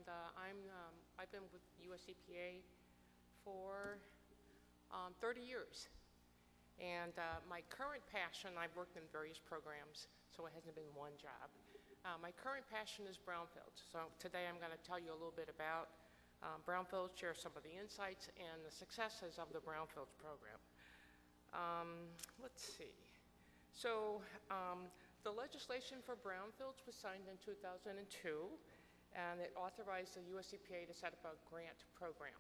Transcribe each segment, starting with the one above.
and I've been with US EPA for 30 years. And my current passion, I've worked in various programs, so it hasn't been one job. My current passion is Brownfields. So today I'm going to tell you a little bit about Brownfields, share some of the insights and the successes of the Brownfields program. Let's see. So the legislation for Brownfields was signed in 2002, and it authorized the US EPA to set up a grant program.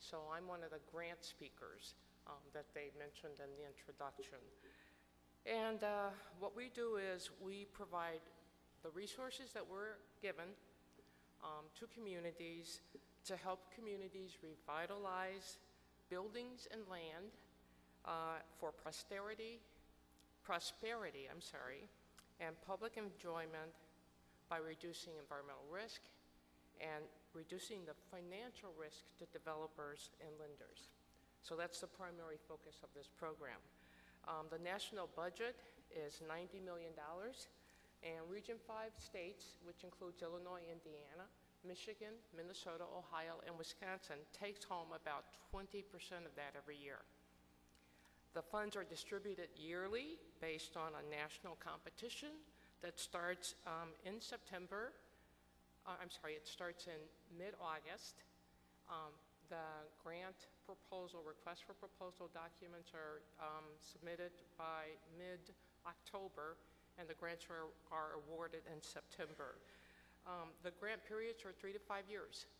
So I'm one of the grant speakers that they mentioned in the introduction. And what we do is we provide the resources that we're given to communities to help communities revitalize buildings and land for prosperity, and public enjoyment by reducing environmental risk and reducing the financial risk to developers and lenders. So that's the primary focus of this program. The national budget is $90 million, and Region 5 states, which includes Illinois, Indiana, Michigan, Minnesota, Ohio, and Wisconsin, takes home about 20% of that every year. The funds are distributed yearly based on a national competition that starts in September. It starts in mid-August. The grant proposal, request for proposal documents are submitted by mid-October, and the grants are awarded in September. The grant periods are 3 to 5 years.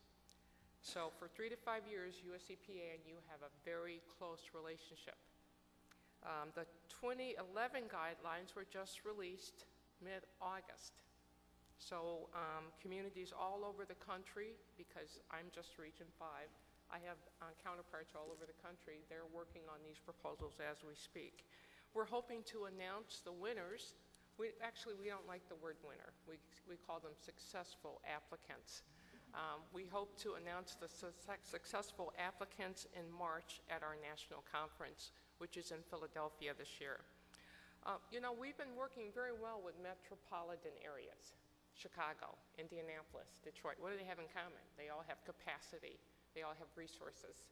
So for 3 to 5 years, US EPA and you have a very close relationship. The 2011 guidelines were just released mid-August. So communities all over the country, because I'm just Region 5, I have counterparts all over the country. They're working on these proposals as we speak. We're hoping to announce the winners. We don't like the word winner. We call them successful applicants. We hope to announce the successful applicants in March at our national conference, which is in Philadelphia this year. You know, we've been working very well with metropolitan areas. Chicago, Indianapolis, Detroit. What do they have in common? They all have capacity. They all have resources.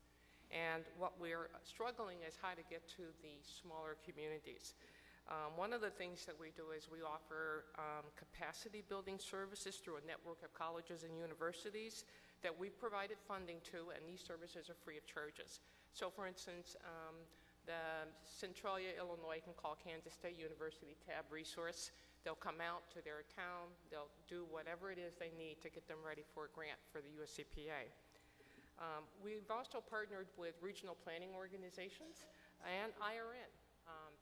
And what we're struggling is how to get to the smaller communities. One of the things that we do is we offer capacity building services through a network of colleges and universities that we provided funding to, and these services are free of charges. So for instance, the Centralia, Illinois can call Kansas State University to have resource. They'll come out to their town, they'll do whatever it is they need to get them ready for a grant for the US EPA. We've also partnered with regional planning organizations and IRN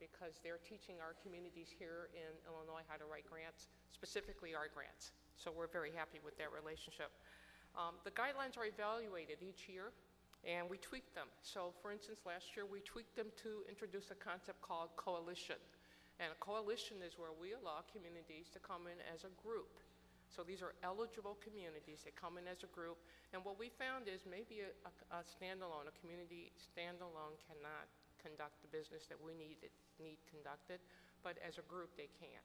because they're teaching our communities here in Illinois how to write grants, specifically our grants. So we're very happy with that relationship. The guidelines are evaluated each year, and we tweak them. So for instance, last year we tweaked them to introduce a concept called coalition. And a coalition is where we allow communities to come in as a group. So these are eligible communities. They come in as a group. And what we found is maybe a standalone, a community standalone cannot conduct the business that we need conducted, but as a group they can.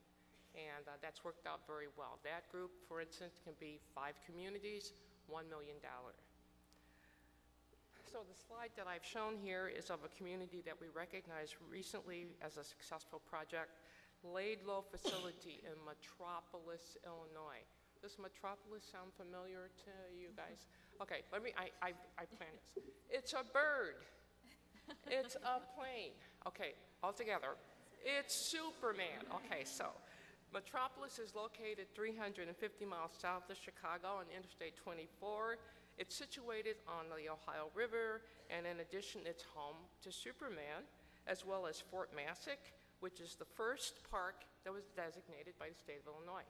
And that's worked out very well. That group, for instance, can be 5 communities, $1 million. So the slide that I've shown here is of a community that we recognized recently as a successful project, Laidlow Facility in Metropolis, Illinois. Does Metropolis sound familiar to you guys? Okay, I planned this. It's a bird. It's a plane. Okay, all together. It's Superman. Okay, so Metropolis is located 350 miles south of Chicago on Interstate 24. It's situated on the Ohio River, and in addition, it's home to Superman, as well as Fort Massac, which is the first park that was designated by the state of Illinois.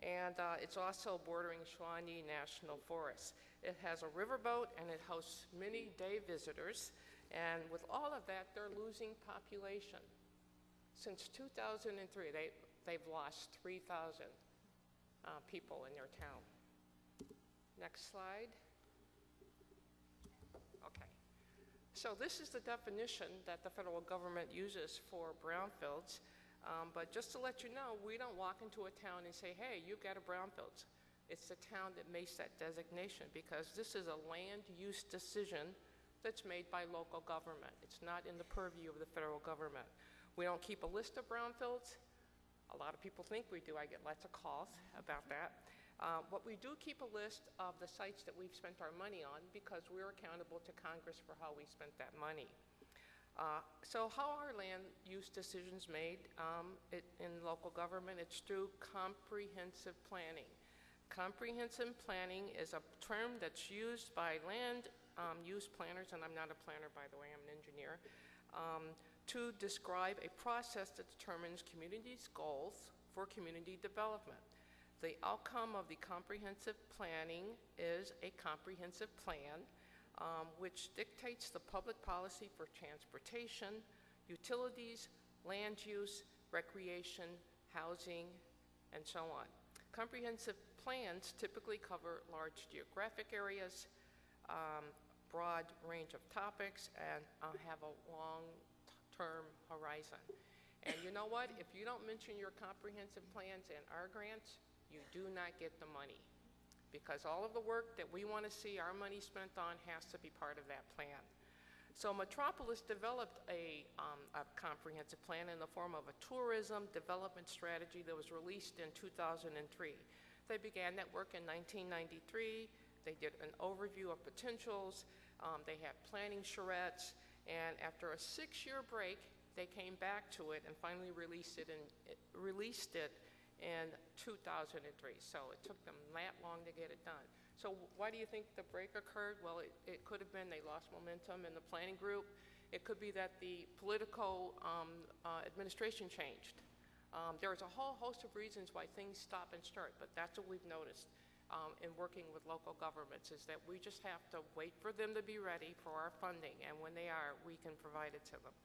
And it's also bordering Shawnee National Forest. It has a riverboat, and it hosts many day visitors. And with all of that, they're losing population. Since 2003, they've lost 3,000 people in their town. Next slide. Okay. So this is the definition that the federal government uses for brownfields. But just to let you know, we don't walk into a town and say, hey, you've got a brownfields. It's the town that makes that designation because this is a land use decision that's made by local government. It's not in the purview of the federal government. We don't keep a list of brownfields. A lot of people think we do. I get lots of calls about that. But we do keep a list of the sites that we've spent our money on because we're accountable to Congress for how we spent that money. So how are land use decisions made in local government? It's through comprehensive planning. Comprehensive planning is a term that's used by land use planners, and I'm not a planner, by the way, I'm an engineer, to describe a process that determines communities' goals for community development. The outcome of the comprehensive planning is a comprehensive plan which dictates the public policy for transportation, utilities, land use, recreation, housing, and so on. Comprehensive plans typically cover large geographic areas, broad range of topics, and have a long-term horizon. And you know what? If you don't mention your comprehensive plans and our grants, you do not get the money, because all of the work that we want to see our money spent on has to be part of that plan. So Metropolis developed a comprehensive plan in the form of a tourism development strategy that was released in 2003. They began that work in 1993. They did an overview of potentials. They had planning charrettes, and after a 6-year break, they came back to it and finally released it in 2003. So it took them that long to get it done. So why do you think the break occurred? Well, it could have been they lost momentum in the planning group. It could be that the political administration changed. There's a whole host of reasons why things stop and start, but that's what we've noticed in working with local governments, is that we just have to wait for them to be ready for our funding, and when they are, we can provide it to them.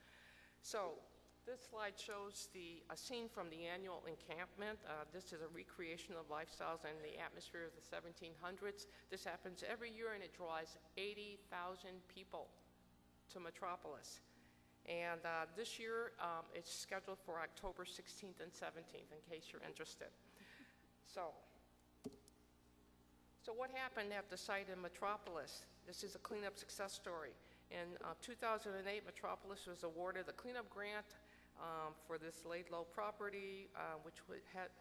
So this slide shows a scene from the annual encampment. This is a recreation of lifestyles and the atmosphere of the 1700s. This happens every year, and it draws 80,000 people to Metropolis. And this year, it's scheduled for October 16th and 17th, in case you're interested. So what happened at the site in Metropolis? This is a cleanup success story. In 2008, Metropolis was awarded a cleanup grant for this laid-low property, which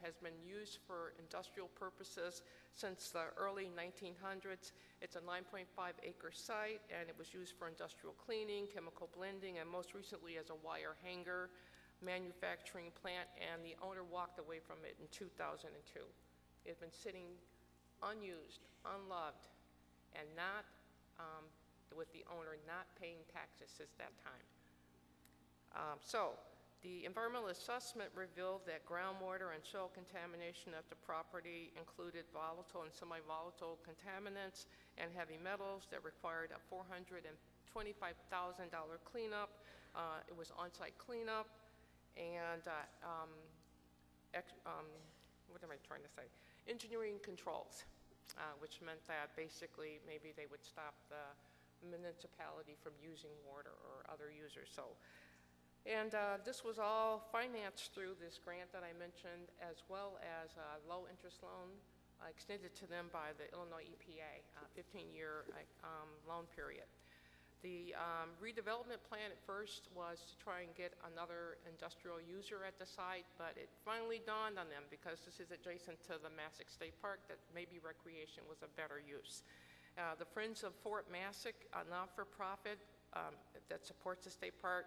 has been used for industrial purposes since the early 1900s. It's a 9.5-acre site, and it was used for industrial cleaning, chemical blending, and most recently as a wire hanger manufacturing plant, and the owner walked away from it in 2002. It had been sitting unused, unloved, and not with the owner not paying taxes since that time. So the environmental assessment revealed that groundwater and soil contamination at the property included volatile and semi-volatile contaminants and heavy metals that required a $425,000 cleanup. It was on-site cleanup, and what am I trying to say? Engineering controls, which meant that basically maybe they would stop the municipality from using water or other users. And this was all financed through this grant that I mentioned, as well as a low-interest loan extended to them by the Illinois EPA, 15-year loan period. The redevelopment plan at first was to try and get another industrial user at the site, but it finally dawned on them, because this is adjacent to the Massac State Park, that maybe recreation was a better use. The Friends of Fort Massac, a not-for-profit that supports the state park,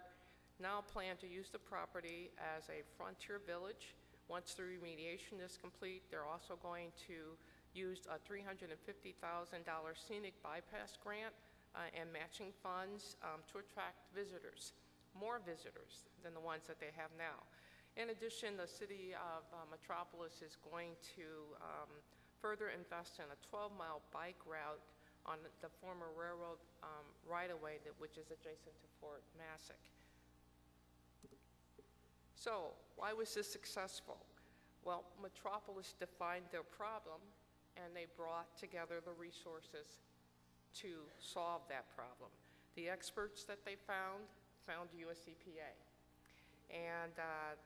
now plan to use the property as a frontier village. Once the remediation is complete, they're also going to use a $350,000 scenic bypass grant and matching funds to attract visitors, more visitors than the ones that they have now. In addition, the city of Metropolis is going to further invest in a 12-mile bike route on the former railroad right-of-way, which is adjacent to Fort Massac. So why was this successful? Well, Metropolis defined their problem, and they brought together the resources to solve that problem. The experts that they found US EPA, and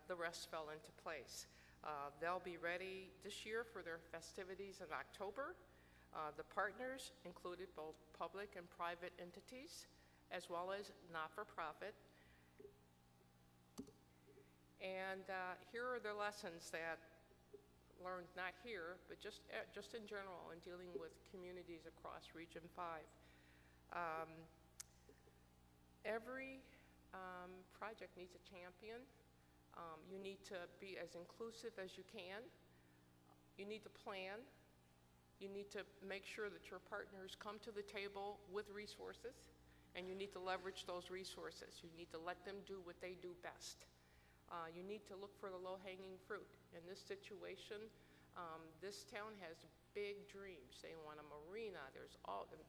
the rest fell into place. They'll be ready this year for their festivities in October. The partners included both public and private entities, as well as not-for-profit. And here are the lessons that learned not here, but just in general in dealing with communities across Region 5. Every project needs a champion. You need to be as inclusive as you can. You need to plan. You need to make sure that your partners come to the table with resources, and you need to leverage those resources. You need to let them do what they do best. You need to look for the low-hanging fruit. In this situation, this town has big dreams. They want a marina. There's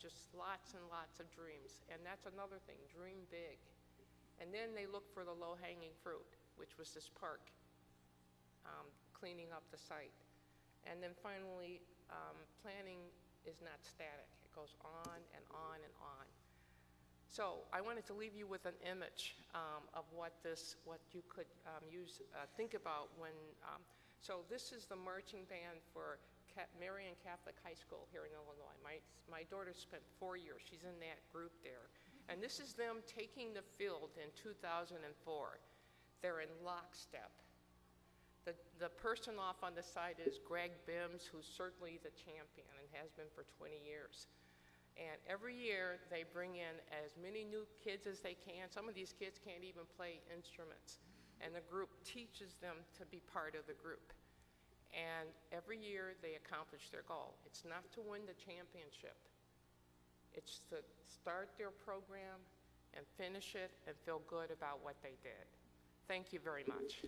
just lots and lots of dreams. And that's another thing, dream big. And then they look for the low-hanging fruit, which was this park, cleaning up the site. And then finally, planning is not static. It goes on and on and on. So I wanted to leave you with an image of what you could think about when, so this is the marching band for Marian Catholic High School here in Illinois. My daughter spent 4 years, she's in that group there. And this is them taking the field in 2004. They're in lockstep. The person off on the side is Greg Bims, who's certainly the champion and has been for 20 years. And every year they bring in as many new kids as they can. Some of these kids can't even play instruments. And the group teaches them to be part of the group. And every year they accomplish their goal. It's not to win the championship. It's to start their program and finish it and feel good about what they did. Thank you very much.